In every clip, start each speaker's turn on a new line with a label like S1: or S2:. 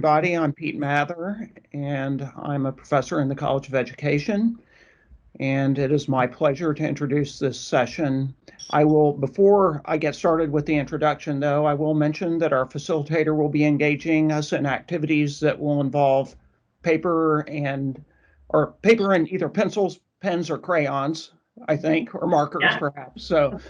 S1: everybody. I'm Pete Mather, and I'm a professor in the College of Education. And it is my pleasure to introduce this session. Before I get started with the introduction, though, I will mention that our facilitator will be engaging us in activities that will involve paper and either pencils, pens, or crayons, I think, or markers perhaps. So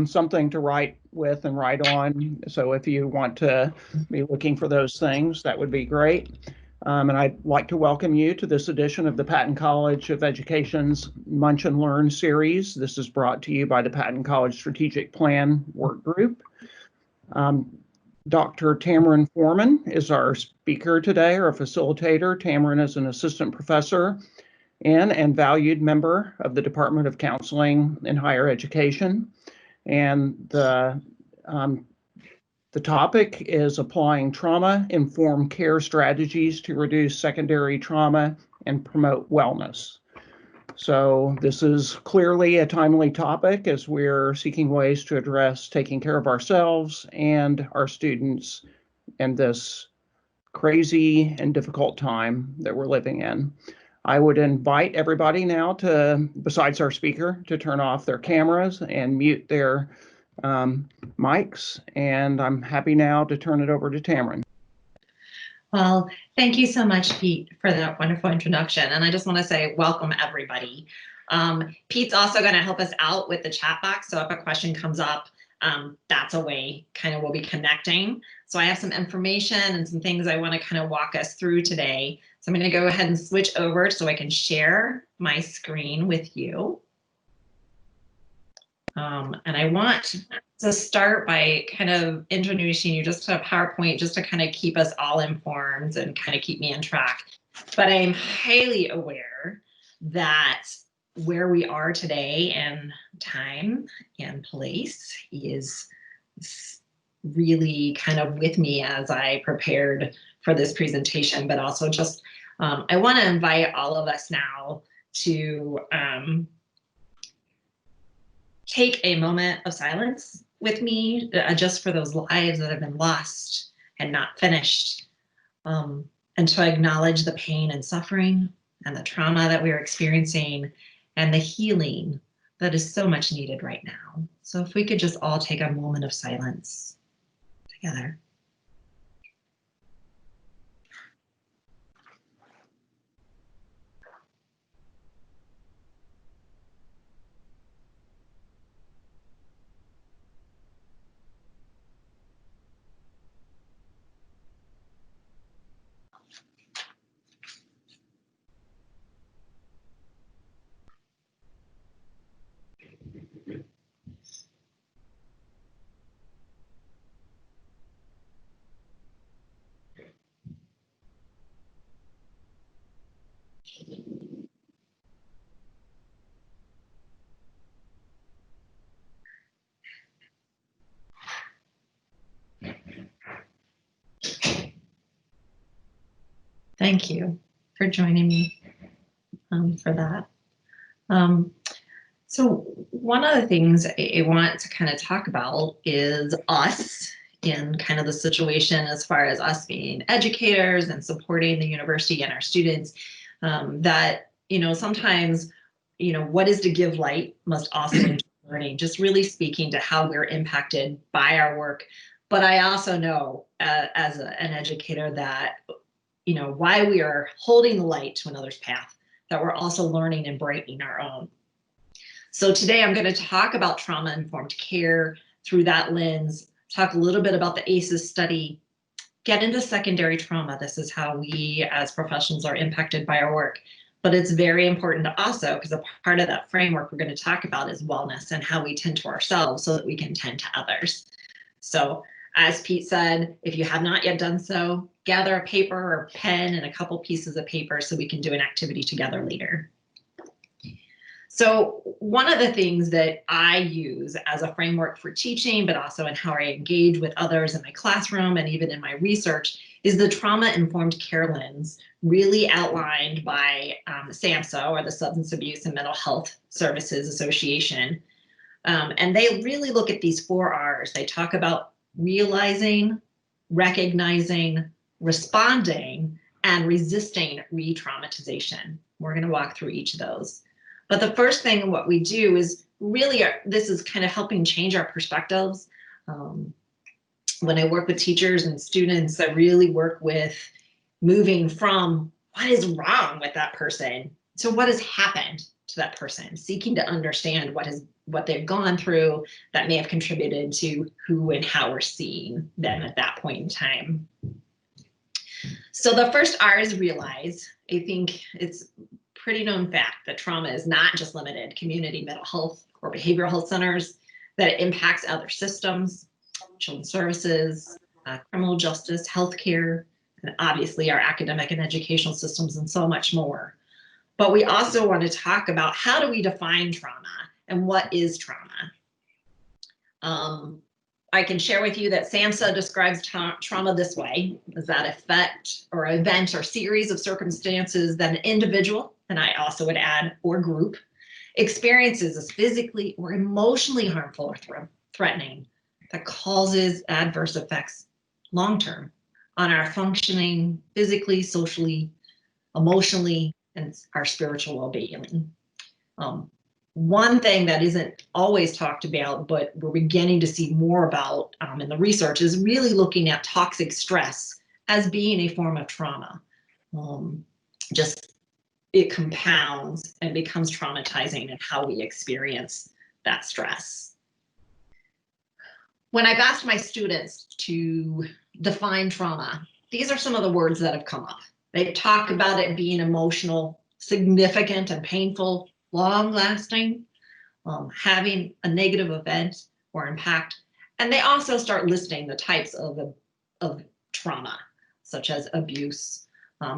S1: something to write with and write on. So if you want to be looking for those things, that would be great. And I'd like to welcome you to this edition of the Patton College of Education's Munch and Learn series. This is brought to you by the Patton College Strategic Plan Work Group. Dr. Tamarine Foreman is our speaker today, our facilitator. Tamarine is an assistant professor and valued member of the Department of Counseling in Higher Education. And the topic is applying trauma-informed care strategies to reduce secondary trauma and promote wellness. So this is clearly a timely topic as we're seeking ways to address taking care of ourselves and our students in this crazy and difficult time that we're living in. I would invite everybody now to, besides our speaker, to turn off their cameras and mute their mics, and I'm happy now to turn it over to Tamarine.
S2: Well, thank you so much, Pete, for that wonderful introduction. And I just want to say welcome, everybody. Pete's also going to help us out with the chat box. So if a question comes up, that's a way kind of we'll be connecting. So I have some information and some things I want to kind of walk us through today. So I'm going to go ahead and switch over so I can share my screen with you. And I want to start by kind of introducing you just to a PowerPoint, just to kind of keep us all informed and kind of keep me on track. But I'm highly aware that where we are today in time and place is really kind of with me as I prepared for this presentation, but also just I want to invite all of us now to take a moment of silence with me, just for those lives that have been lost and not finished, and to acknowledge the pain and suffering and the trauma that we're experiencing and the healing that is so much needed right now. So if we could just all take a moment of silence together. Thank you for joining me for that. So one of the things I want to kind of talk about is us in kind of the situation as far as us being educators and supporting the university and our students, that, you know, sometimes, you know, what is to give light must also be learning, just really speaking to how we're impacted by our work. But I also know as an educator that, you know, while we are holding the light to another's path, that we're also learning and brightening our own. So today I'm going to talk about trauma-informed care through that lens, talk a little bit about the ACEs study, get into secondary trauma. This is how we as professionals are impacted by our work. But it's very important to also, because a part of that framework we're going to talk about is wellness and how we tend to ourselves so that we can tend to others. So as Pete said, if you have not yet done so, gather a paper or pen and a couple pieces of paper so we can do an activity together later. So one of the things that I use as a framework for teaching, but also in how I engage with others in my classroom and even in my research, is the trauma-informed care lens, really outlined by SAMHSA, or the Substance Abuse and Mental Health Services Association. And they really look at these 4 R's. They talk about realizing, recognizing, responding, and resisting re-traumatization. We're going to walk through each of those. But the first thing what we do is really, this is kind of helping change our perspectives. When I work with teachers and students, I really work with moving from what is wrong with that person to what has happened to that person, seeking to understand what they've gone through that may have contributed to who and how we're seeing them at that point in time. So the first R is realize. I think it's pretty known fact that trauma is not just limited to community mental health or behavioral health centers, that it impacts other systems, children's services, criminal justice, healthcare, and obviously our academic and educational systems, and so much more. But we also want to talk about how do we define trauma and what is trauma? I can share with you that SAMHSA describes trauma this way, as that effect or event or series of circumstances that an individual, and I also would add, or group, experiences as physically or emotionally harmful or threatening that causes adverse effects long-term on our functioning physically, socially, emotionally, and our spiritual well-being. One thing that isn't always talked about, but we're beginning to see more about in the research, is really looking at toxic stress as being a form of trauma. Just it compounds and becomes traumatizing in how we experience that stress. When I've asked my students to define trauma, these are some of the words that have come up. They talk about it being emotional, significant and painful, long-lasting, having a negative event or impact. And they also start listing the types of trauma, such as abuse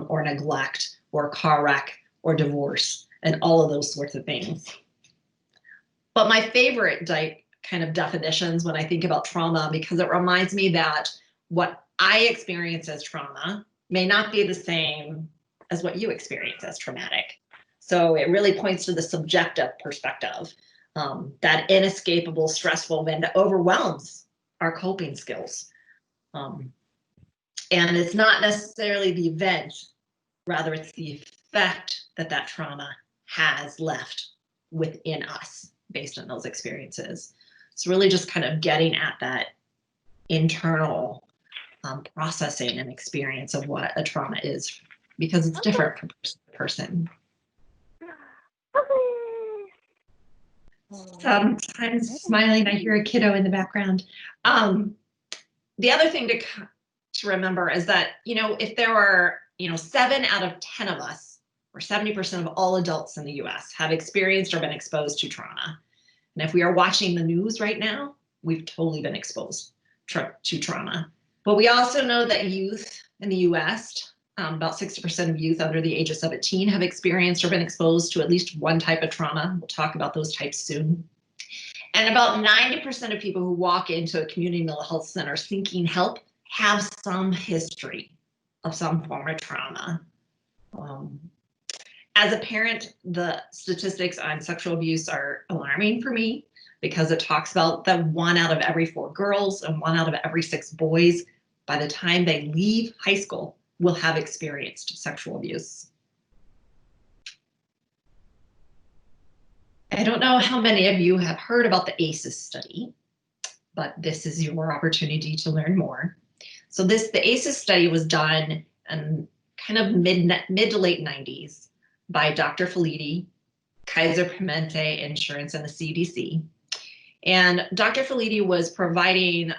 S2: or neglect or car wreck or divorce, and all of those sorts of things. But my favorite kind of definitions when I think about trauma, because it reminds me that what I experience as trauma may not be the same as what you experience as traumatic. So it really points to the subjective perspective, that inescapable, stressful event that overwhelms our coping skills. And it's not necessarily the event, rather it's the effect that that trauma has left within us based on those experiences. It's really just kind of getting at that internal processing and experience of what a trauma is, because it's different from person to person. Sometimes smiling, I hear a kiddo in the background. The other thing to remember is that, if there are, 7 out of 10 of us, or 70% of all adults in the US have experienced or been exposed to trauma. And if we are watching the news right now, we've totally been exposed to trauma. But we also know that youth in the US, about 60% of youth under the age of 17 have experienced or been exposed to at least one type of trauma. We'll talk about those types soon. And about 90% of people who walk into a community mental health center seeking help have some history of some form of trauma. As a parent, the statistics on sexual abuse are alarming for me, because it talks about that 1 out of every 4 girls and 1 out of every 6 boys, by the time they leave high school, will have experienced sexual abuse. I don't know how many of you have heard about the ACEs study, but this is your opportunity to learn more. So the ACEs study was done in kind of mid to late 90s by Dr. Felitti, Kaiser Permanente Insurance, and the CDC. And Dr. Felitti was providing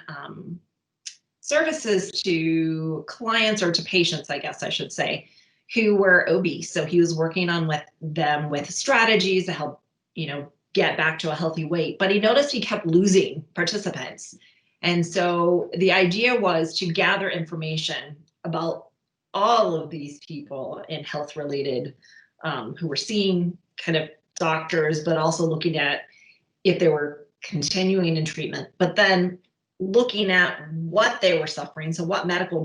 S2: services to clients, or to patients, I guess I should say, who were obese. So he was working on with them with strategies to help, get back to a healthy weight. But he noticed he kept losing participants. And so the idea was to gather information about all of these people in health related, who were seeing kind of doctors, but also looking at if they were continuing in treatment, but then looking at what they were suffering. So what medical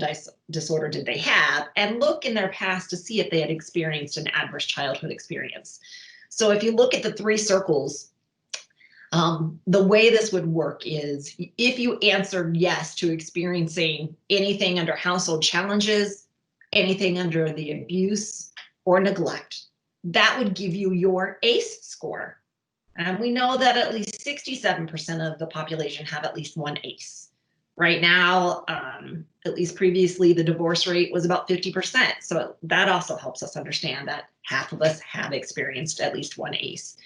S2: disorder did they have, and look in their past to see if they had experienced an adverse childhood experience. So if you look at the 3 circles, The way this would work is if you answered yes to experiencing anything under household challenges, anything under the abuse or neglect, that would give you your ACE score. And we know that at least 67% of the population have at least one ACE. Right now, at least previously, the divorce rate was about 50%. So that also helps us understand that half of us have experienced at least one ACE.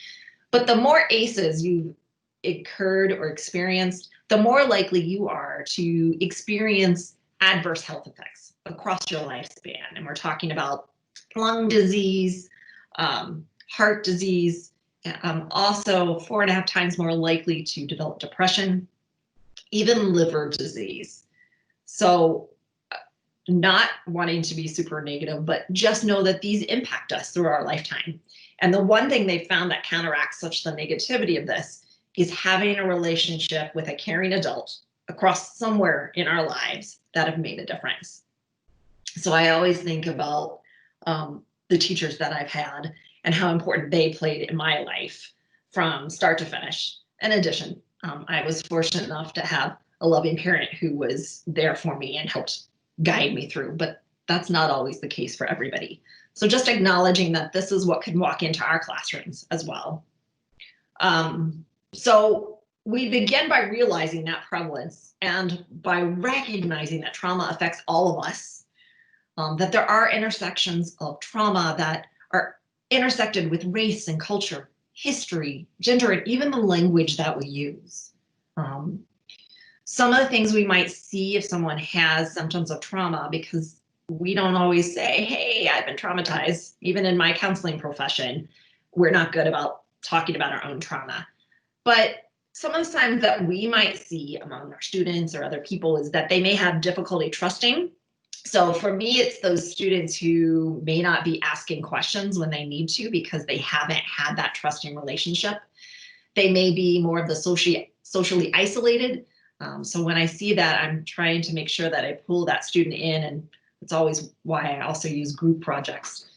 S2: But the more ACEs you've incurred or experienced, the more likely you are to experience adverse health effects across your lifespan. And we're talking about lung disease, heart disease, also 4.5 times more likely to develop depression, even liver disease. So not wanting to be super negative, but just know that these impact us through our lifetime. And the one thing they found that counteracts such the negativity of this is having a relationship with a caring adult across somewhere in our lives that have made a difference. So I always think about the teachers that I've had and how important they played in my life from start to finish. In addition, I was fortunate enough to have a loving parent who was there for me and helped guide me through, but that's not always the case for everybody. So just acknowledging that this is what can walk into our classrooms as well. So we begin by realizing that prevalence and by recognizing that trauma affects all of us, that there are intersections of trauma that are intersected with race and culture, history, gender, and even the language that we use. Some of the things we might see if someone has symptoms of trauma, because we don't always say, hey, I've been traumatized. Even in my counseling profession, we're not good about talking about our own trauma. But some of the signs that we might see among our students or other people is that they may have difficulty trusting. So for me, it's those students who may not be asking questions when they need to because they haven't had that trusting relationship. They may be more of the socially isolated. So when I see that, I'm trying to make sure that I pull that student in, and it's always why I also use group projects.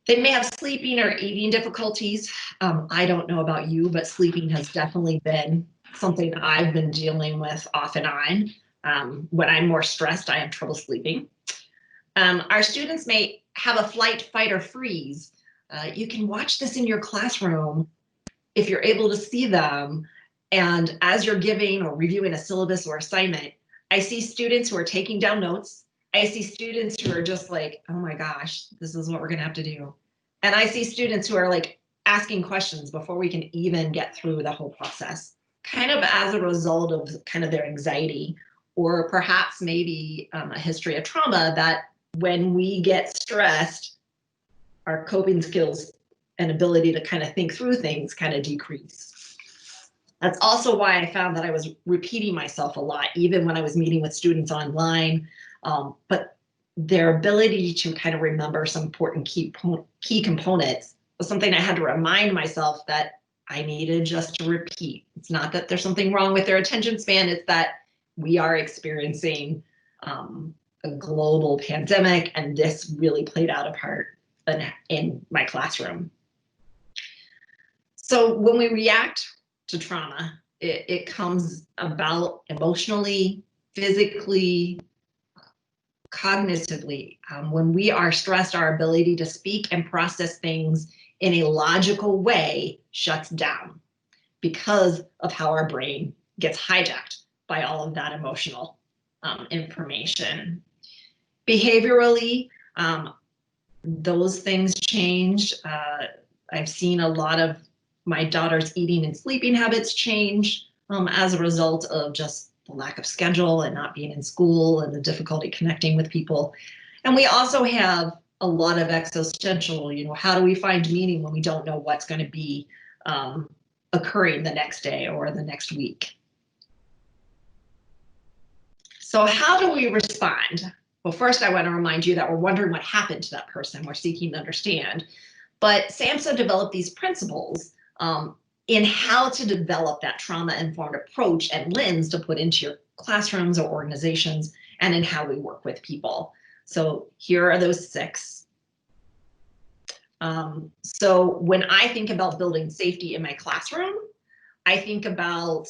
S2: They may have sleeping or eating difficulties. I don't know about you, but sleeping has definitely been something I've been dealing with off and on. When I'm more stressed, I have trouble sleeping. Our students may have a flight, fight, or freeze. You can watch this in your classroom if you're able to see them. And as you're giving or reviewing a syllabus or assignment, I see students who are taking down notes. I see students who are just like, oh my gosh, this is what we're gonna have to do. And I see students who are like asking questions before we can even get through the whole process, kind of as a result of kind of their anxiety, or perhaps maybe a history of trauma that when we get stressed, our coping skills and ability to kind of think through things kind of decrease. That's also why I found that I was repeating myself a lot, even when I was meeting with students online. But their ability to kind of remember some important key components was something I had to remind myself that I needed just to repeat. It's not that there's something wrong with their attention span, it's that we are experiencing a global pandemic, and this really played out a part in my classroom. So when we react to trauma, it comes about emotionally, physically, cognitively. When we are stressed, our ability to speak and process things in a logical way shuts down because of how our brain gets hijacked by all of that emotional information. Behaviorally, those things change. I've seen a lot of my daughter's eating and sleeping habits change as a result of just the lack of schedule and not being in school and the difficulty connecting with people. And we also have a lot of existential, how do we find meaning when we don't know what's going to be occurring the next day or the next week? So how do we respond? Well, first, I want to remind you that we're wondering what happened to that person. We're seeking to understand. But SAMHSA developed these principles in how to develop that trauma-informed approach and lens to put into your classrooms or organizations, and in how we work with people. So here are those 6. So when I think about building safety in my classroom, I think about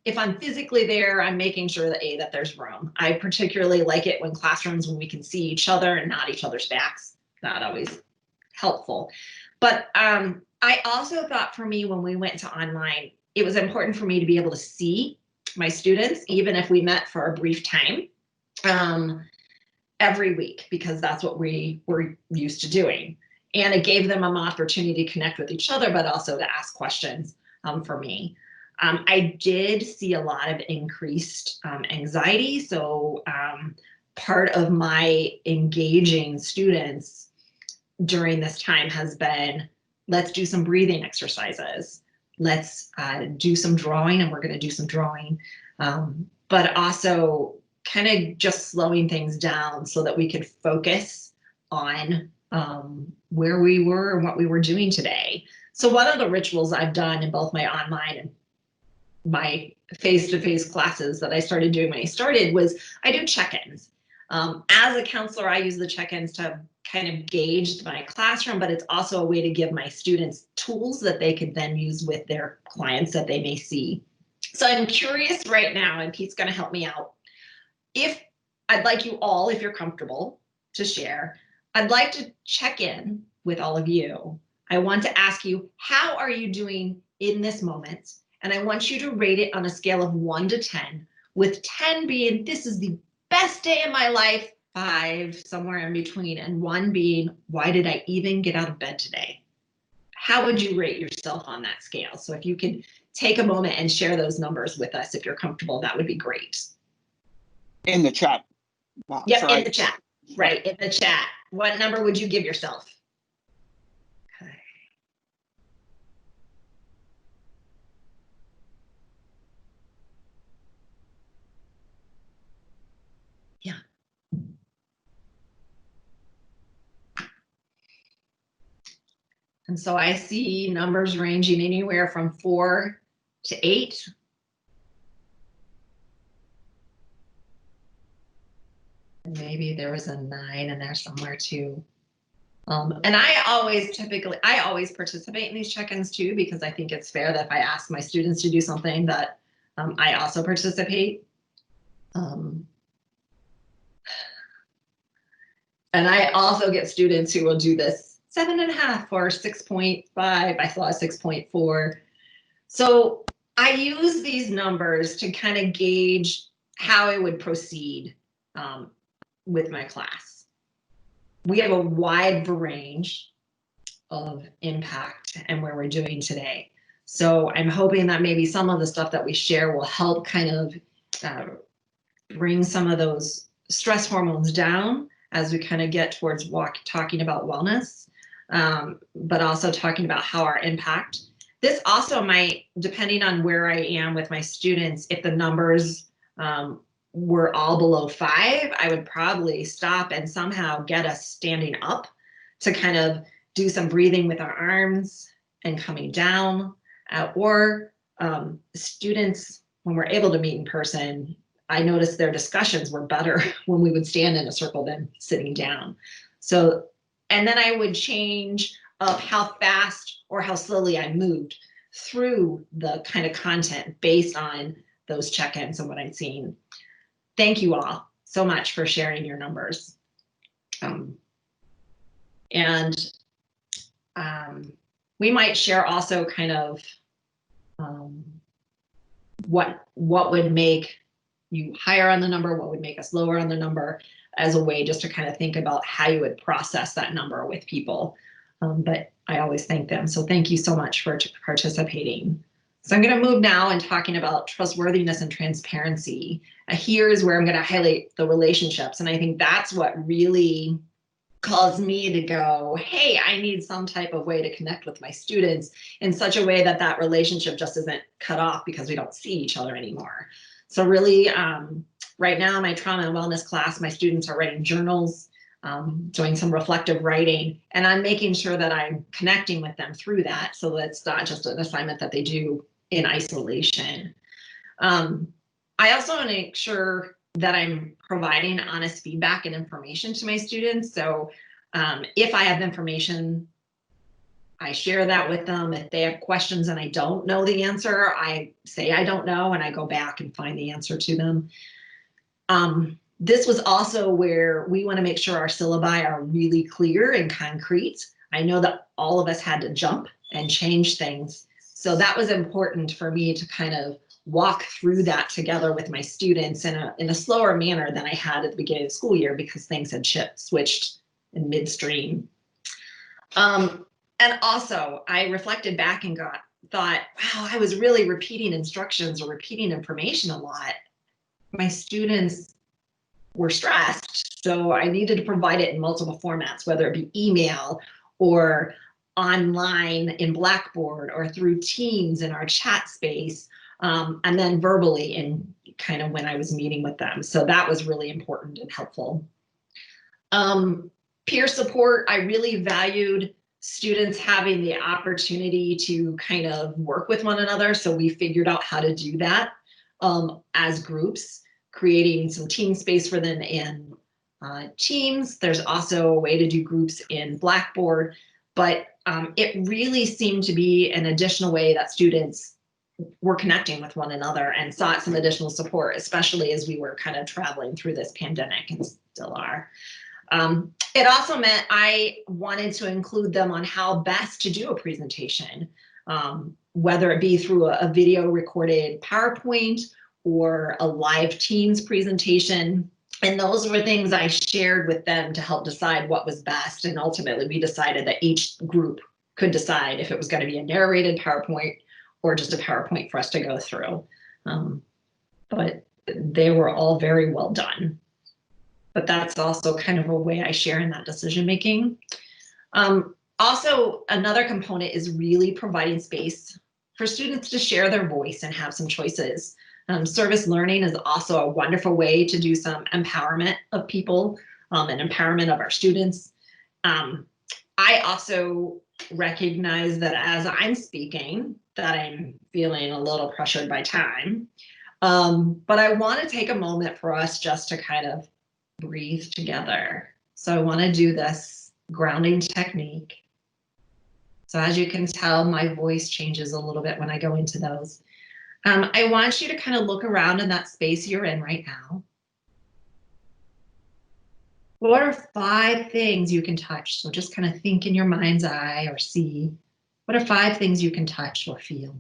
S2: if I'm physically there, I'm making sure that there's room. I particularly like it when we can see each other and not each other's backs. Not always helpful. But I also thought for me when we went to online, it was important for me to be able to see my students, even if we met for a brief time, every week, because that's what we were used to doing. And it gave them an opportunity to connect with each other, but also to ask questions for me. I did see a lot of increased anxiety. So part of my engaging students during this time has been, let's do some breathing exercises. Let's do some drawing, and we're going to do some drawing, but also kind of just slowing things down so that we could focus on where we were and what we were doing today. So one of the rituals I've done in both my online and my face-to-face classes that I started doing when I started was I do check-ins. As a counselor, I use the check-ins to kind of gauge my classroom, but it's also a way to give my students tools that they could then use with their clients that they may see. So I'm curious right now, and Pete's going to help me out. If I'd like you all, if you're comfortable, to share, I'd like to check in with all of you. I want to ask you, how are you doing in this moment? And I want you to rate it on a scale of 1 to 10, with 10 being, this is the best day of my life, 5 somewhere in between, and 1 being, why did I even get out of bed today? How would you rate yourself on that scale? So if you could take a moment and share those numbers with us, if you're comfortable, that would be great.
S1: In the chat box,
S2: yep,
S1: right?
S2: In the chat, right, in the chat. What number would you give yourself? Okay. Yeah. And so I see numbers ranging anywhere from 4 to 8. Maybe there was a 9 in there somewhere too. And I always participate in these check-ins too, because I think it's fair that if I ask my students to do something that I also participate. And I also get students who will do this 7.5 or 6.5. I saw a 6.4. So I use these numbers to kind of gauge how I would proceed with my class. We have a wide range of impact and where we're doing today. So I'm hoping that maybe some of the stuff that we share will help kind of bring some of those stress hormones down as we kind of get towards talking about wellness, but also talking about how our impact. This also might, depending on where I am with my students, if the numbers were all below 5, I would probably stop and somehow get us standing up to kind of do some breathing with our arms and coming down, or students, when we're able to meet in person, I noticed their discussions were better when we would stand in a circle than sitting down. So, and then I would change up how fast or how slowly I moved through the kind of content based on those check-ins and what I'd seen. Thank you all so much for sharing your numbers. We might share also kind of what would make you higher on the number, what would make us lower on the number, as a way just to kind of think about how you would process that number with people. But I always thank them. So thank you so much for participating. So I'm going to move now and talking about trustworthiness and transparency. Here's where I'm going to highlight the relationships. And I think that's what really caused me to go, hey, I need some type of way to connect with my students in such a way that that relationship just isn't cut off because we don't see each other anymore. So really, right now, my trauma and wellness class, my students are writing journals, doing some reflective writing, and I'm making sure that I'm connecting with them through that, so that it's not just an assignment that they do in isolation. I also want to make sure that I'm providing honest feedback and information to my students. So if I have information I share that with them. If they have questions and I don't know the answer, I say I don't know, and I go back and find the answer to them. This was also where we want to make sure our syllabi are really clear and concrete. I know that all of us had to jump and change things. So that was important for me to kind of walk through that together with my students in a slower manner than I had at the beginning of the school year, because things had switched in midstream. And also I reflected back and thought, wow, I was really repeating instructions or repeating information a lot. My students were stressed, so I needed to provide it in multiple formats, whether it be email or online in Blackboard or through Teams in our chat space, and then verbally in kind of when I was meeting with them. So that was really important and helpful. Peer support, I really valued students having the opportunity to kind of work with one another. So we figured out how to do that as groups, creating some team space for them in Teams. There's also a way to do groups in Blackboard, but it really seemed to be an additional way that students were connecting with one another and sought some additional support, especially as we were kind of traveling through this pandemic and still are. It also meant I wanted to include them on how best to do a presentation, whether it be through a video recorded PowerPoint or a live Teams presentation. And those were things I shared with them to help decide what was best. And ultimately, we decided that each group could decide if it was going to be a narrated PowerPoint or just a PowerPoint for us to go through. But they were all very well done. But that's also kind of a way I share in that decision making. Also, another component is really providing space for students to share their voice and have some choices. Service learning is also a wonderful way to do some empowerment of people and empowerment of our students. I also recognize that as I'm speaking, that I'm feeling a little pressured by time. But I want to take a moment for us just to kind of breathe together. So I want to do this grounding technique. So as you can tell, my voice changes a little bit when I go into those. I want you to kind of look around in that space you're in right now. What are 5 things you can touch? So just kind of think in your mind's eye or see. What are 5 things you can touch or feel?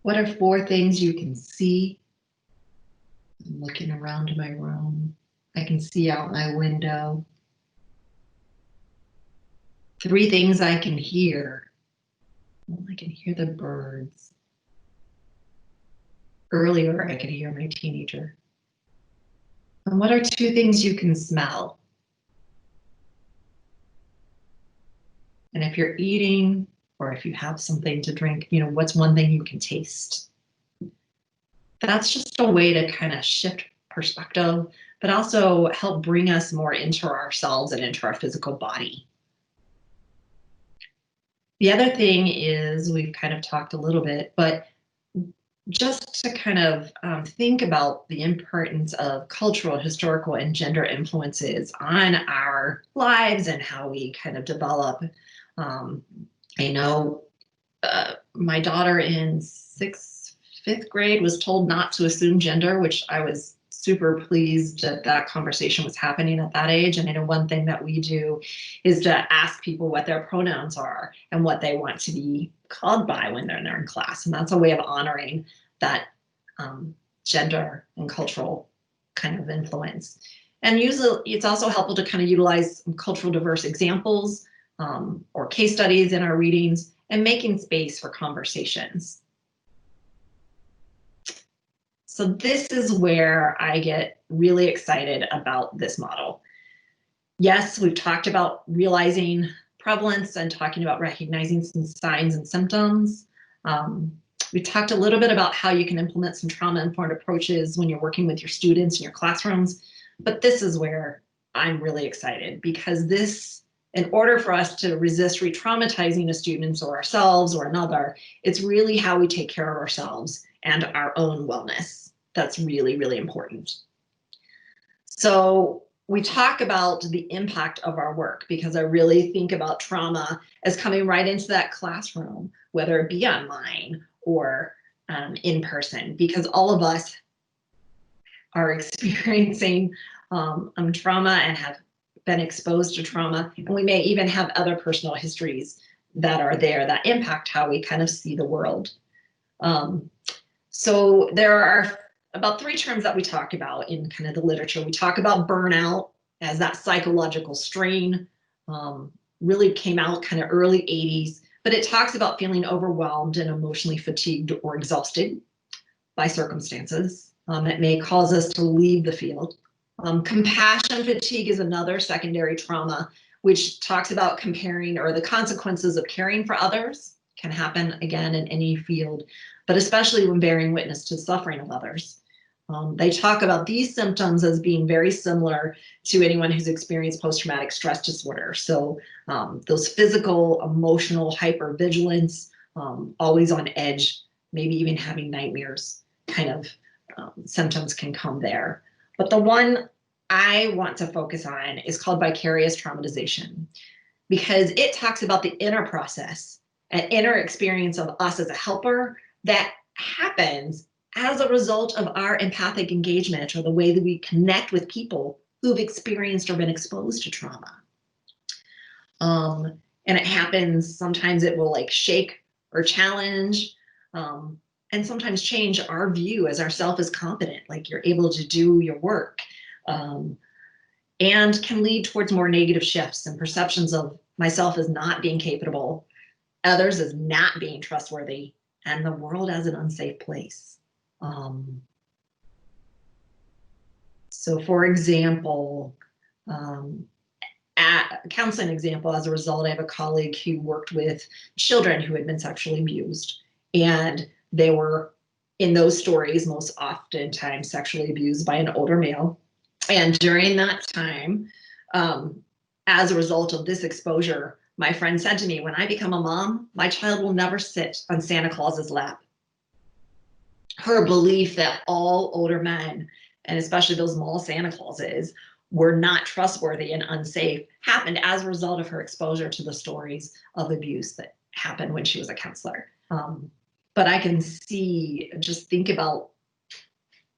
S2: What are 4 things you can see? I'm looking around my room. I can see out my window. 3 things I can hear. I can hear the birds. Earlier, I could hear my teenager. And what are 2 things you can smell? And if you're eating or if you have something to drink, you know, what's 1 thing you can taste? That's just a way to kind of shift perspective, but also help bring us more into ourselves and into our physical body. The other thing is, we've kind of talked a little bit, but just to kind of think about the importance of cultural, historical, and gender influences on our lives and how we kind of develop. I know my daughter in 5th grade was told not to assume gender, which I was super pleased that that conversation was happening at that age. And I know one thing that we do is to ask people what their pronouns are and what they want to be called by when they're in class. And that's a way of honoring that gender and cultural kind of influence. And usually it's also helpful to kind of utilize cultural diverse examples or case studies in our readings and making space for conversations. So this is where I get really excited about this model. Yes, we've talked about realizing prevalence and talking about recognizing some signs and symptoms. We talked a little bit about how you can implement some trauma-informed approaches when you're working with your students in your classrooms, but this is where I'm really excited, because this, in order for us to resist re-traumatizing a student or ourselves or another, it's really how we take care of ourselves and our own wellness. That's really, really important. So we talk about the impact of our work, because I really think about trauma as coming right into that classroom, whether it be online or in person, because all of us are experiencing trauma and have been exposed to trauma, and we may even have other personal histories that are there that impact how we kind of see the world. So there are about 3 terms that we talk about in kind of the literature. We talk about burnout as that psychological strain, really came out kind of early 80s, but it talks about feeling overwhelmed and emotionally fatigued or exhausted by circumstances that may cause us to leave the field. Compassion fatigue is another secondary trauma, which talks about comparing, or the consequences of caring for others can happen again in any field, but especially when bearing witness to the suffering of others. They talk about these symptoms as being very similar to anyone who's experienced post-traumatic stress disorder. So those physical, emotional hypervigilance, always on edge, maybe even having nightmares kind of symptoms can come there. But the one I want to focus on is called vicarious traumatization, because it talks about the inner process and inner experience of us as a helper that happens as a result of our empathic engagement, or the way that we connect with people who've experienced or been exposed to trauma. And it happens, sometimes it will like shake or challenge, and sometimes change our view as ourself is competent, like you're able to do your work, and can lead towards more negative shifts and perceptions of myself as not being capable, others as not being trustworthy, and the world as an unsafe place. So for example, counseling example, as a result, I have a colleague who worked with children who had been sexually abused, and they were, in those stories, most oftentimes sexually abused by an older male. And during that time, as a result of this exposure, my friend said to me, when I become a mom, my child will never sit on Santa Claus's lap. Her belief that all older men, and especially those mall Santa Clauses, were not trustworthy and unsafe happened as a result of her exposure to the stories of abuse that happened when she was a counselor. But I can see, just think about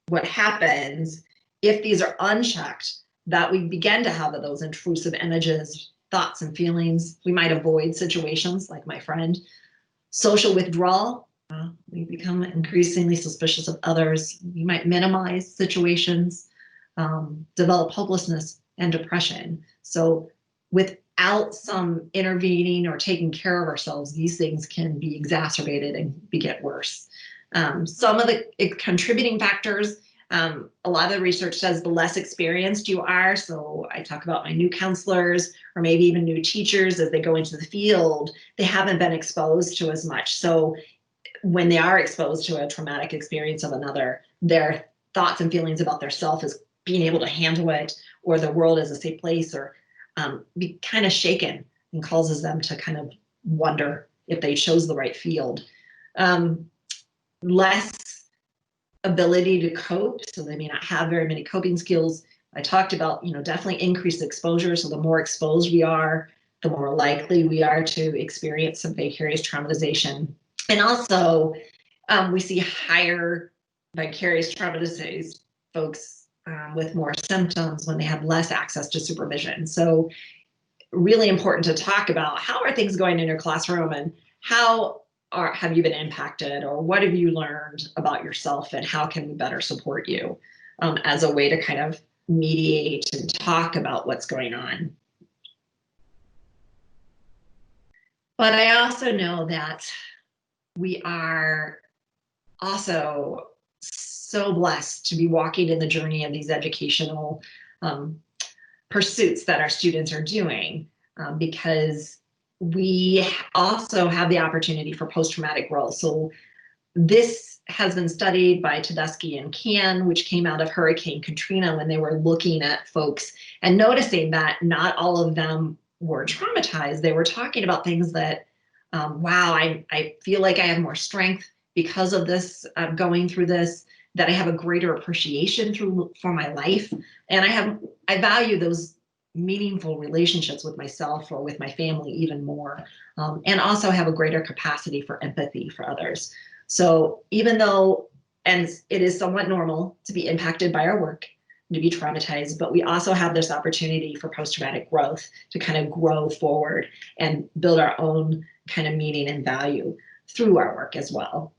S2: what happens if these are unchecked, that we begin to have those intrusive images, thoughts, and feelings. We might avoid situations like my friend. Social withdrawal. We become increasingly suspicious of others. We might minimize situations, develop hopelessness and depression. So without some intervening or taking care of ourselves, these things can be exacerbated and get worse. Some of the contributing factors, a lot of the research says the less experienced you are. So I talk about my new counselors, or maybe even new teachers, as they go into the field, they haven't been exposed to as much. So when they are exposed to a traumatic experience of another, their thoughts and feelings about their self is being able to handle it, or the world as a safe place, or be kind of shaken, and causes them to kind of wonder if they chose the right field. Less ability to cope, so they may not have very many coping skills. I talked about, definitely increased exposure. So the more exposed we are, the more likely we are to experience some vicarious traumatization. And also, we see higher vicarious traumatized folks with more symptoms when they have less access to supervision. So really important to talk about, how are things going in your classroom, and how have you been impacted, or what have you learned about yourself, and how can we better support you, as a way to kind of mediate and talk about what's going on. But I also know that we are also so blessed to be walking in the journey of these educational pursuits that our students are doing, because we also have the opportunity for post-traumatic growth. So this has been studied by Tedeschi and Can, which came out of Hurricane Katrina, when they were looking at folks and noticing that not all of them were traumatized. They were talking about things that, wow, I feel like I have more strength because of this, going through this. that I have a greater appreciation for my life. And I value those meaningful relationships with myself or with my family even more, and also have a greater capacity for empathy for others. So even though, and it is somewhat normal to be impacted by our work, to be traumatized, but we also have this opportunity for post-traumatic growth to kind of grow forward and build our own kind of meaning and value through our work as well.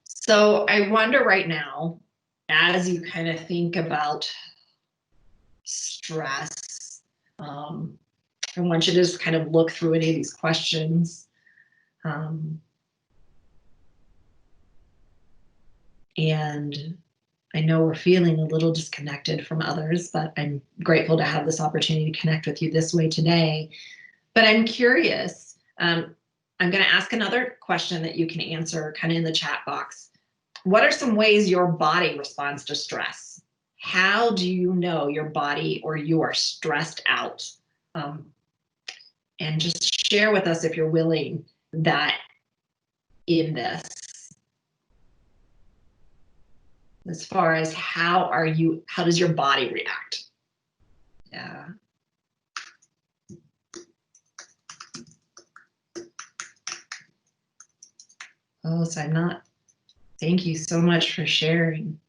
S2: So I wonder right now, as you kind of think about stress, I want you to just kind of look through any of these questions. And I know we're feeling a little disconnected from others, but I'm grateful to have this opportunity to connect with you this way today. But I'm curious, I'm going to ask another question that you can answer kind of in the chat box. What are some ways your body responds to stress? How do you know your body or you are stressed out? And just share with us, if you're willing, that in this. As far as how does your body react? Yeah. Oh, so I'm not, thank you so much for sharing.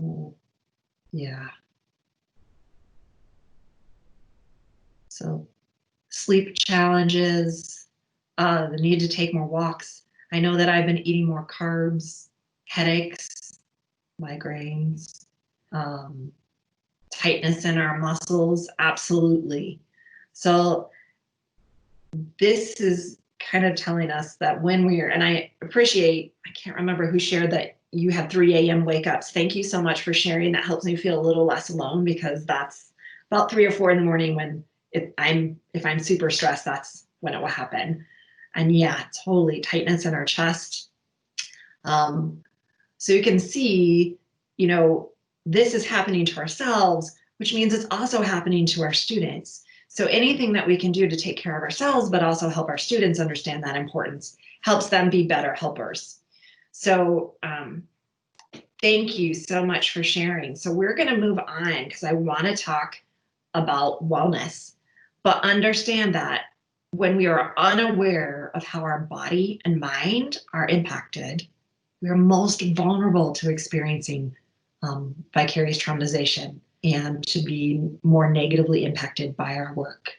S2: Oh, yeah. So sleep challenges, the need to take more walks. I know that I've been eating more carbs, headaches, migraines, tightness in our muscles, absolutely. So this is kind of telling us that when we're, and I appreciate, I can't remember who shared that you have 3 a.m. wake ups. Thank you so much for sharing. That helps me feel a little less alone, because that's about 3 or 4 in the morning when if I'm super stressed, that's when it will happen. And yeah, totally tightness in our chest. So you can see, you know, this is happening to ourselves, which means it's also happening to our students. So anything that we can do to take care of ourselves, but also help our students understand that importance, helps them be better helpers. So thank you so much for sharing. So we're going to move on, because I want to talk about wellness, but understand that when we are unaware of how our body and mind are impacted, we are most vulnerable to experiencing vicarious traumatization and to be more negatively impacted by our work.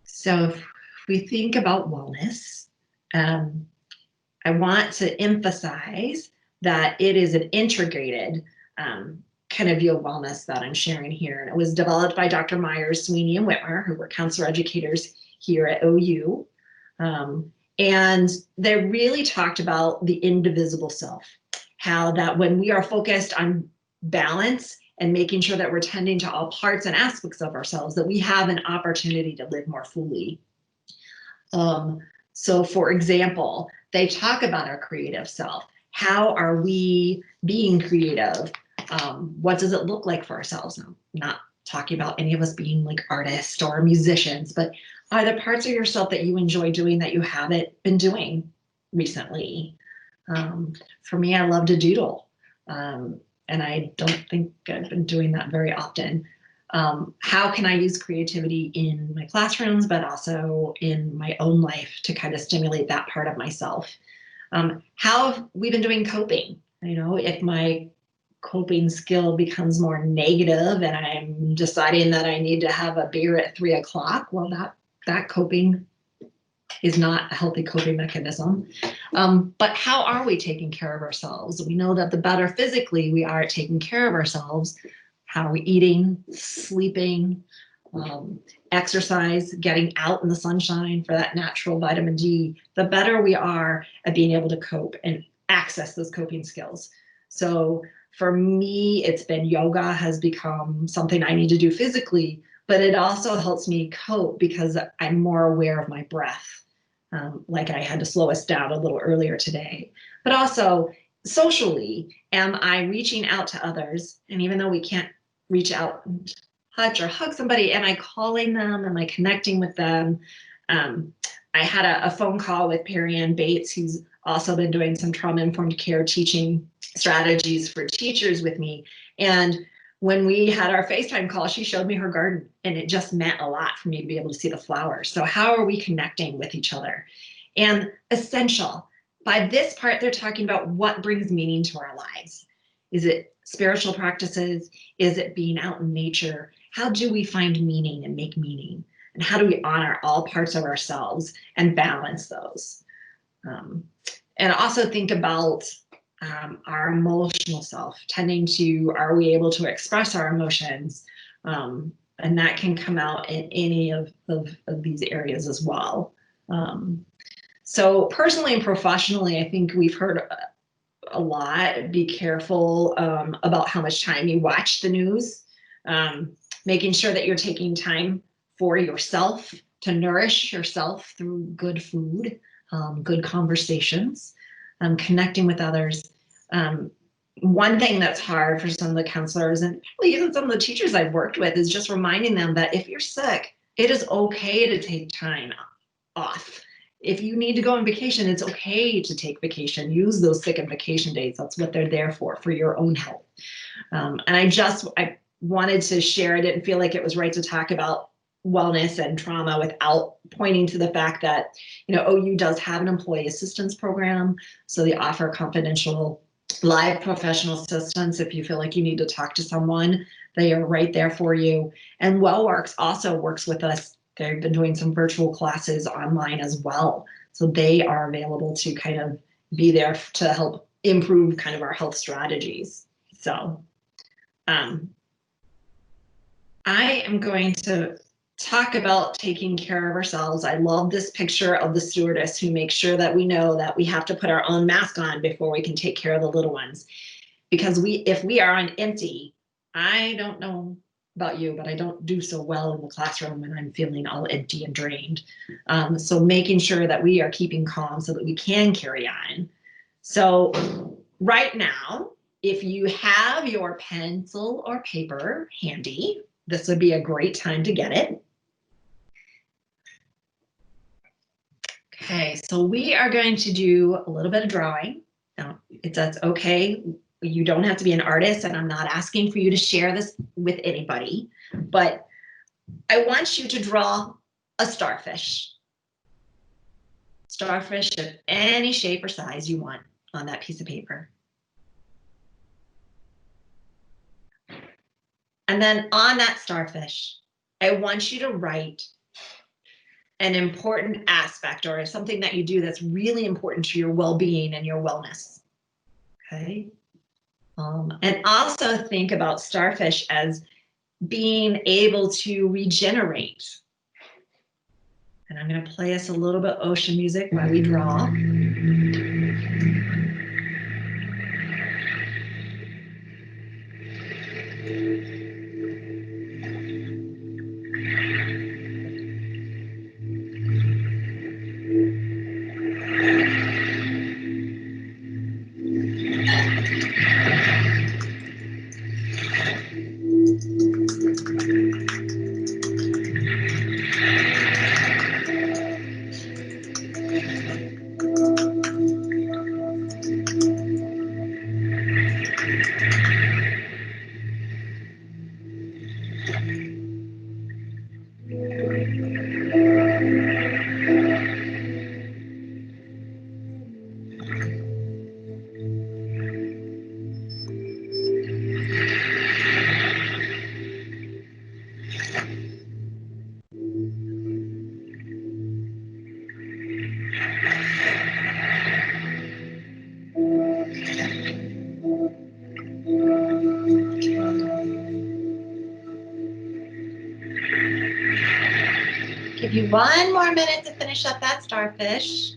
S2: So if we think about wellness, I want to emphasize that it is an integrated kind of view of wellness that I'm sharing here. And it was developed by Dr. Myers, Sweeney, and Whitmer, who were counselor educators here at OU. And they really talked about the indivisible self, how that when we are focused on balance and making sure that we're tending to all parts and aspects of ourselves, that we have an opportunity to live more fully. So for example, they talk about our creative self. How are we being creative? What does it look like for ourselves? I'm not talking about any of us being like artists or musicians, but are there parts of yourself that you enjoy doing that you haven't been doing recently? For me, I love to doodle, and I don't think I've been doing that very often. How can I use creativity in my classrooms, but also in my own life to kind of stimulate that part of myself? How have we been doing coping? You know, if my coping skill becomes more negative and I'm deciding that I need to have a beer at 3 o'clock, well, that coping is not a healthy coping mechanism. But how are we taking care of ourselves? We know that the better physically we are at taking care of ourselves, how are we eating, sleeping, exercise, getting out in the sunshine for that natural vitamin D, the better we are at being able to cope and access those coping skills. So for me, it's been yoga has become something I need to do physically, but it also helps me cope because I'm more aware of my breath. Like I had to slow us down a little earlier today, but also socially, am I reaching out to others? And even though we can't reach out and touch or hug somebody, am I calling them? Am I connecting with them? I had a phone call with Perry-Ann Bates, who's also been doing some trauma-informed care teaching strategies for teachers with me. And when we had our FaceTime call, she showed me her garden, and it just meant a lot for me to be able to see the flowers. So how are we connecting with each other? And essential. By this part, they're talking about what brings meaning to our lives. Is it spiritual practices? Is it being out in nature? How do we find meaning and make meaning? And how do we honor all parts of ourselves and balance those? And also think about our emotional self, tending to, are we able to express our emotions? And that can come out in any of these areas as well. So personally and professionally, I think we've heard a lot. Be careful about how much time you watch the news, making sure that you're taking time for yourself to nourish yourself through good food, good conversations, connecting with others. One thing that's hard for some of the counselors and probably even some of the teachers I've worked with is just reminding them that if you're sick, it is okay to take time off. If you need to go on vacation, it's okay to take vacation. Use those sick and vacation days. That's what they're there for your own health. And I wanted to share. I didn't feel like it was right to talk about wellness and trauma without pointing to the fact that, OU does have an employee assistance program. So they offer confidential live professional assistance. If you feel like you need to talk to someone, they are right there for you. And WellWorks also works with us. They've been doing some virtual classes online as well. So they are available to kind of be there to help improve kind of our health strategies. So I am going to talk about taking care of ourselves. I love this picture of the stewardess who makes sure that we know that we have to put our own mask on before we can take care of the little ones. Because if we are on empty, I don't know about you, but I don't do so well in the classroom when I'm feeling all empty and drained. So making sure that we are keeping calm so that we can carry on. So right now, if you have your pencil or paper handy, this would be a great time to get it. Okay, so we are going to do a little bit of drawing. Now, if that's okay, you don't have to be an artist, and I'm not asking for you to share this with anybody, but I want you to draw a starfish. Starfish of any shape or size you want on that piece of paper. And then on that starfish, I want you to write an important aspect or something that you do that's really important to your well-being and your wellness. Okay. And also think about starfish as being able to regenerate. And I'm going to play us a little bit of ocean music while we draw. Give you one more minute to finish up that starfish.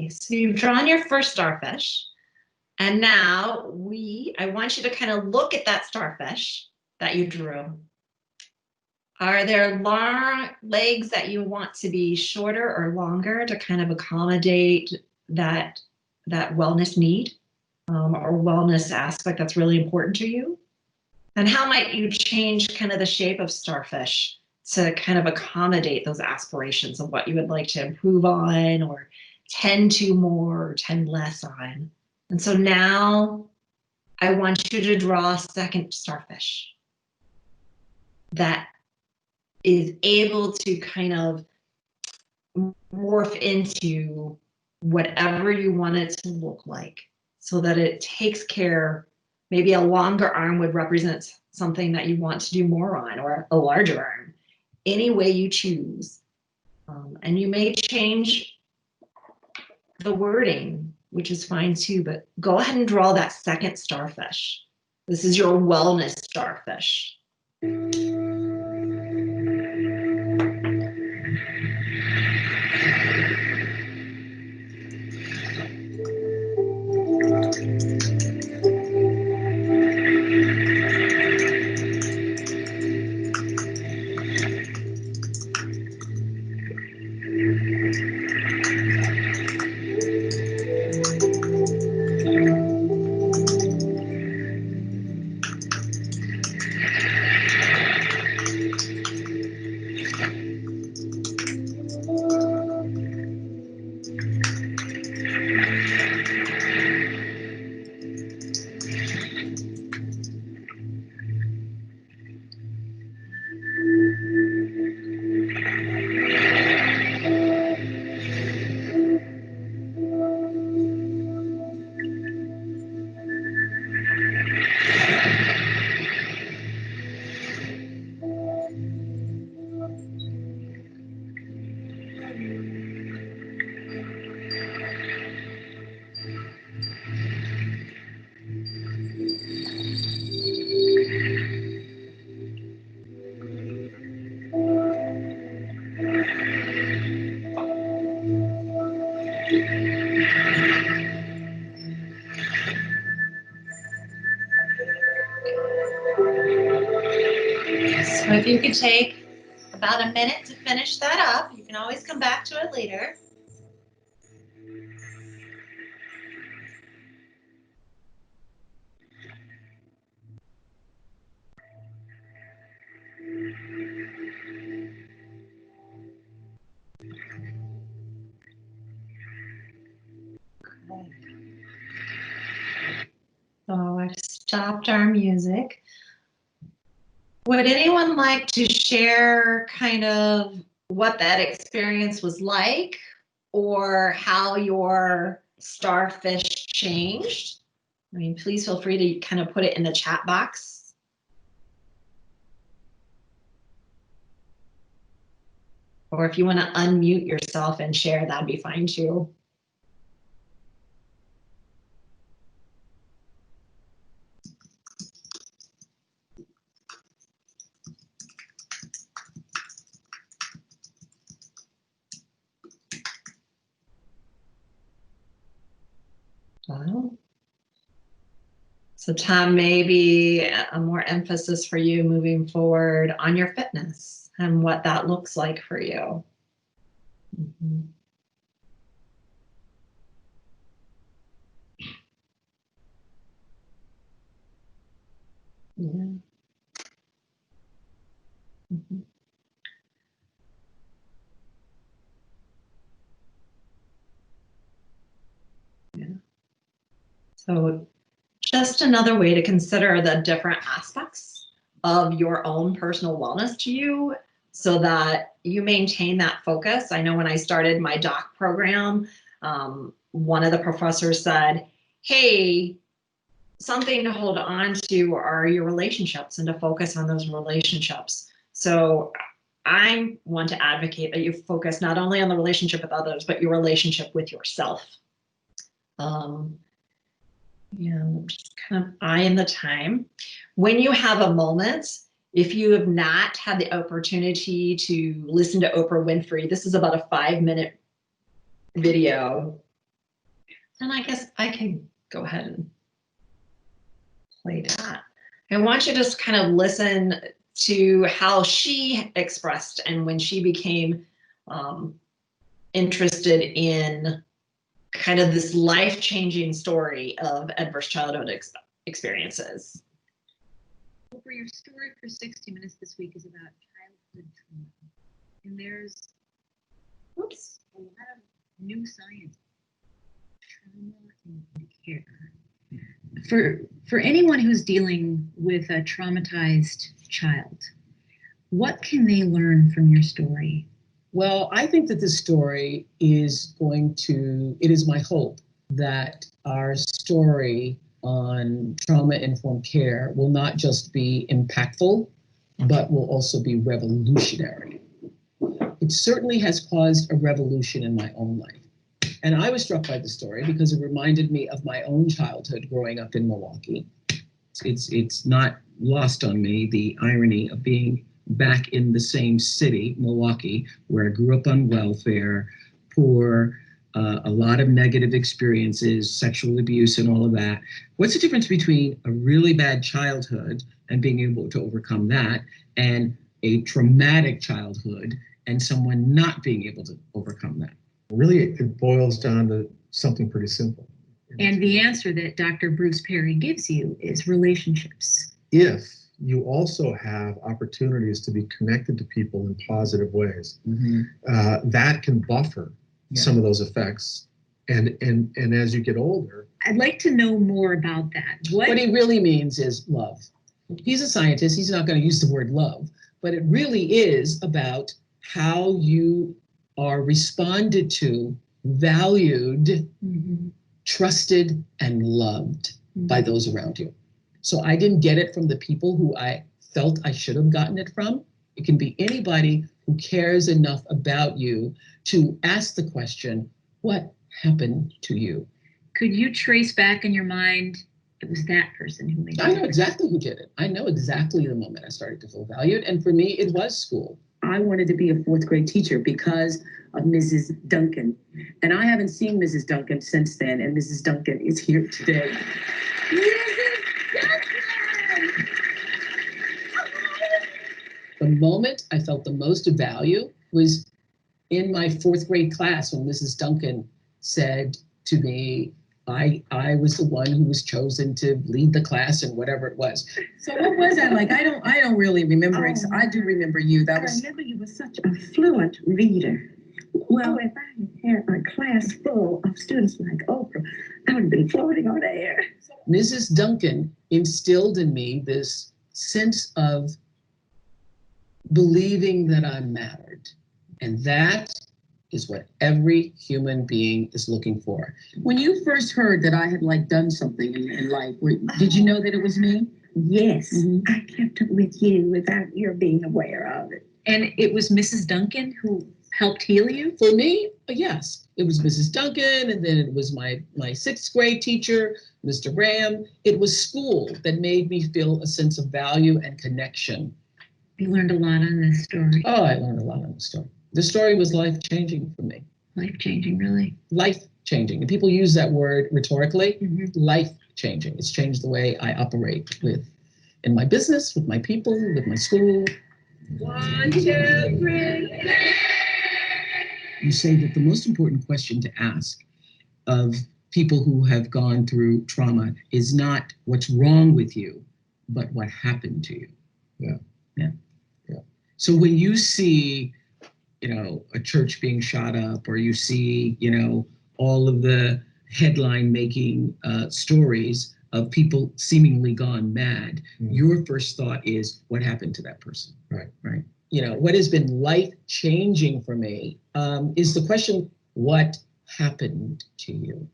S2: Okay, so you've drawn your first starfish. And now I want you to kind of look at that starfish that you drew. Are there long legs that you want to be shorter or longer to kind of accommodate that wellness need or wellness aspect that's really important to you? And how might you change kind of the shape of starfish to kind of accommodate those aspirations of what you would like to improve on or tend to more or tend less on? And so now I want you to draw a second starfish that is able to kind of morph into whatever you want it to look like so that it takes care. Maybe a longer arm would represent something that you want to do more on, or a larger arm, any way you choose. And you may change the wording, which is fine too, but go ahead and draw that second starfish. This is your wellness starfish. So if you could take about a minute to finish that up, you can always come back to it later. So I've stopped our music. Would anyone like to share kind of what that experience was like, or how your starfish changed? I mean, please feel free to kind of put it in the chat box. Or if you want to unmute yourself and share, that'd be fine too. So Tom, maybe a more emphasis for you moving forward on your fitness and what that looks like for you. Mm-hmm. Yeah. Mm-hmm. Yeah. So just another way to consider the different aspects of your own personal wellness to you so that you maintain that focus. I know when I started my doc program, one of the professors said, hey, something to hold on to are your relationships and to focus on those relationships. So I want to advocate that you focus not only on the relationship with others, but your relationship with yourself. Just kind of eyeing the time. When you have a moment, if you have not had the opportunity to listen to Oprah Winfrey, this is about a 5-minute video And I guess I can go ahead and play that. I want you to just kind of listen to how she expressed and when she became interested in kind of this life-changing story of adverse childhood experiences.
S3: For your story for 60 Minutes this week is about childhood trauma. And there's a lot of new science, trauma and care. For anyone who's dealing with a traumatized child, what can they learn from your story?
S4: Well, I think that this story is it is my hope that our story on trauma-informed care will not just be impactful, but will also be revolutionary. It certainly has caused a revolution in my own life. And I was struck by the story because it reminded me of my own childhood growing up in Milwaukee. It's not lost on me, the irony of being back in the same city, Milwaukee, where I grew up on welfare, poor, a lot of negative experiences, sexual abuse and all of that. What's the difference between a really bad childhood and being able to overcome that and a traumatic childhood and someone not being able to overcome that?
S5: Really, it boils down to something pretty simple.
S3: And the answer that Dr. Bruce Perry gives you is relationships.
S5: If you also have opportunities to be connected to people in positive ways, that can buffer some of those effects. And as you get older,
S3: I'd like to know more about that.
S4: What he really means is love. He's a scientist. He's not going to use the word love, but it really is about how you are responded to, valued, trusted, and loved by those around you. So I didn't get it from the people who I felt I should have gotten it from. It can be anybody who cares enough about you to ask the question, what happened to you?
S3: Could you trace back in your mind, it was that person who made it?
S4: I know exactly who did it. I know exactly the moment I started to feel valued. And for me, it was school.
S6: I wanted to be a fourth grade teacher because of Mrs. Duncan. And I haven't seen Mrs. Duncan since then, and Mrs. Duncan is here today.
S4: The moment I felt the most value was in my fourth grade class when Mrs. Duncan said to me, I was the one who was chosen to lead the class and whatever it was.
S6: So what was that like? I don't really remember it. So I do remember you.
S7: I remember you were such a fluent reader. Well, if I had a class full of students like Oprah, I would have been floating on the air.
S4: Mrs. Duncan instilled in me this sense of believing that I mattered. And that is what every human being is looking for.
S6: When you first heard that I had done something in life, did you know that it was me?
S7: Yes, I kept it with you without your being aware of it.
S3: And it was Mrs. Duncan who helped heal you?
S4: For me, yes. It was Mrs. Duncan, and then it was my sixth grade teacher, Mr. Graham. It was school that made me feel a sense of value and connection.
S3: You learned a lot on this story.
S4: Oh, I learned a lot on the story. The story was life-changing for me.
S3: Life-changing, really.
S4: Life-changing. And people use that word rhetorically. Life-changing. It's changed the way I operate in my business, with my people, with my school.
S7: 1, 2, 3.
S4: You say that the most important question to ask of people who have gone through trauma is not what's wrong with you, but what happened to you.
S5: Yeah.
S4: So when you see, a church being shot up, or you see, all of the headline making stories of people seemingly gone mad, your first thought is, what happened to that person? Right. What has been life-changing for me is the question, what happened to you?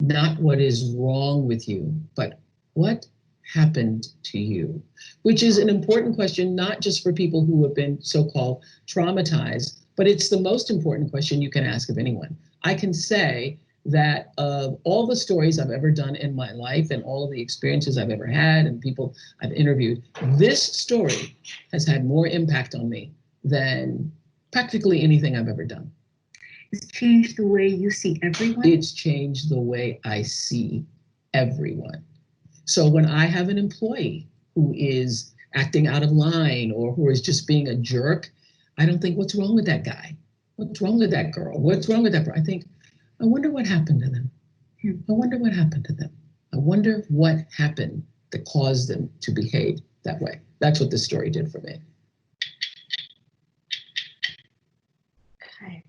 S4: Not what is wrong with you, but what happened to you? Which is an important question, not just for people who have been so-called traumatized, but it's the most important question you can ask of anyone. I can say that of all the stories I've ever done in my life and all of the experiences I've ever had and people I've interviewed, this story has had more impact on me than practically anything I've ever done.
S3: It's changed the way you see everyone?
S4: It's changed the way I see everyone. So when I have an employee who is acting out of line or who is just being a jerk, I don't think, what's wrong with that guy? What's wrong with that girl? What's wrong with that girl? I think, I wonder what happened to them. I wonder what happened to them. I wonder what happened that caused them to behave that way. That's what this story did for me.
S2: Okay.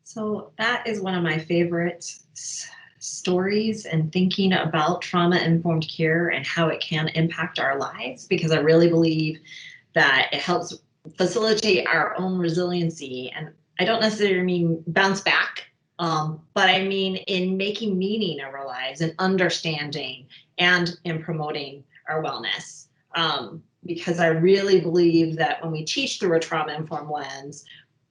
S2: So that is one of my favorite stories, and thinking about trauma-informed care and how it can impact our lives, because I really believe that it helps facilitate our own resiliency. And I don't necessarily mean bounce back, but I mean in making meaning of our lives and understanding and in promoting our wellness. Because I really believe that when we teach through a trauma-informed lens,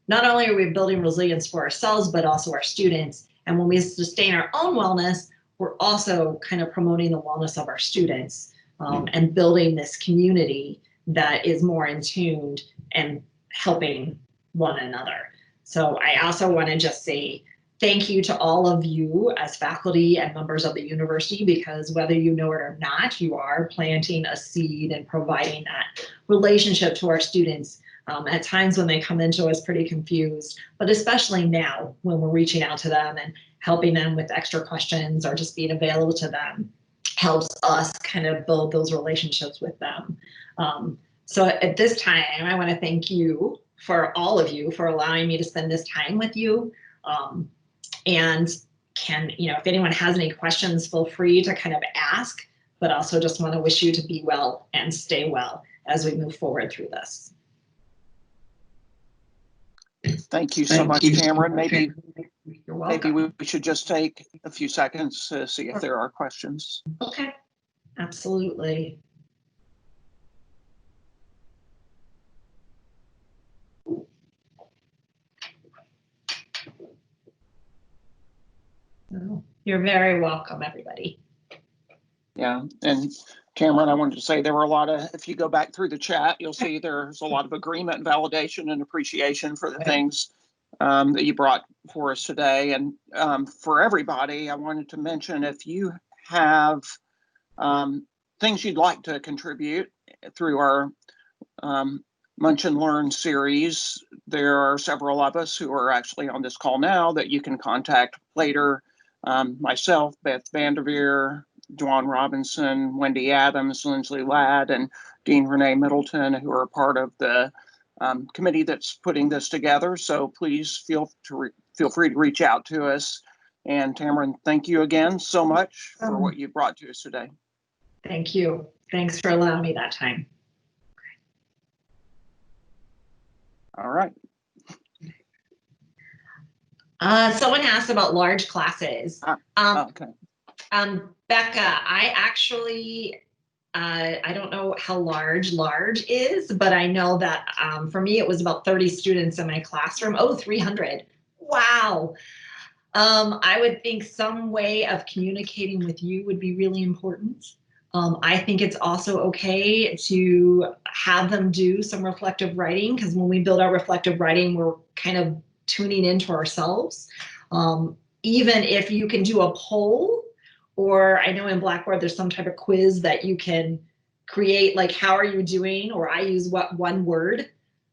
S2: not only are we building resilience for ourselves, but also our students. And when we sustain our own wellness, we're also kind of promoting the wellness of our students, and building this community that is more in tune and helping one another. So I also want to just say thank you to all of you as faculty and members of the university, because whether you know it or not, you are planting a seed and providing that relationship to our students. At times when they come into us pretty confused, but especially now when we're reaching out to them and helping them with extra questions or just being available to them, helps us kind of build those relationships with them. So at this time, I want to thank you, for all of you, for allowing me to spend this time with you. And if anyone has any questions, feel free to kind of ask, but also just want to wish you to be well and stay well as we move forward through this.
S1: Thank you so much, Cameron. Maybe
S2: You're
S1: we should just take a few seconds to see if there are questions.
S2: Okay, absolutely. You're very welcome, everybody.
S1: Yeah, and Cameron, I wanted to say there were a lot of, if you go back through the chat, you'll see there's a lot of agreement and validation and appreciation for the things that you brought for us today. And for everybody, I wanted to mention, if you have things you'd like to contribute through our Munch and Learn series, there are several of us who are actually on this call now that you can contact later. Myself, Beth Vanderveer, Dwan Robinson, Wendy Adams, Lindsley Ladd, and Dean Renee Middleton, who are part of the committee that's putting this together. So please feel free to reach out to us. And Tamarine, thank you again so much for what you brought to us today.
S2: Thank you. Thanks for allowing me that time.
S1: All right.
S2: Someone asked about large classes.
S1: Okay.
S2: Becca, I actually, I don't know how large is, but I know that for me, it was about 30 students in my classroom. Oh, 300. Wow. I would think some way of communicating with you would be really important. I think it's also okay to have them do some reflective writing, because when we build our reflective writing, we're kind of tuning into ourselves. Even if you can do a poll, or I know in Blackboard there's some type of quiz that you can create, like how are you doing, or I use what one word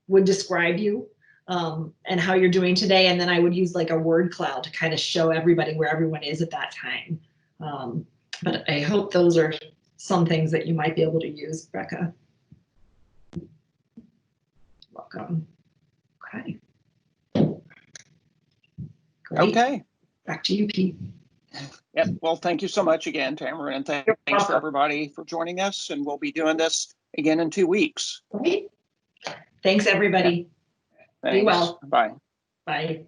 S2: would describe you, and how you're doing today. And then I would use like a word cloud to kind of show everybody where everyone is at that time. But I hope those are some things that you might be able to use, Becca. Welcome. Okay. Great.
S1: Okay.
S2: Back to you, Pete.
S1: Yep. Well, thank you so much again, Tamarine, and thanks for everybody for joining us. And we'll be doing this again in 2 weeks.
S2: Great. Thanks, everybody.
S1: Thanks.
S2: Be well.
S1: Bye.
S2: Bye.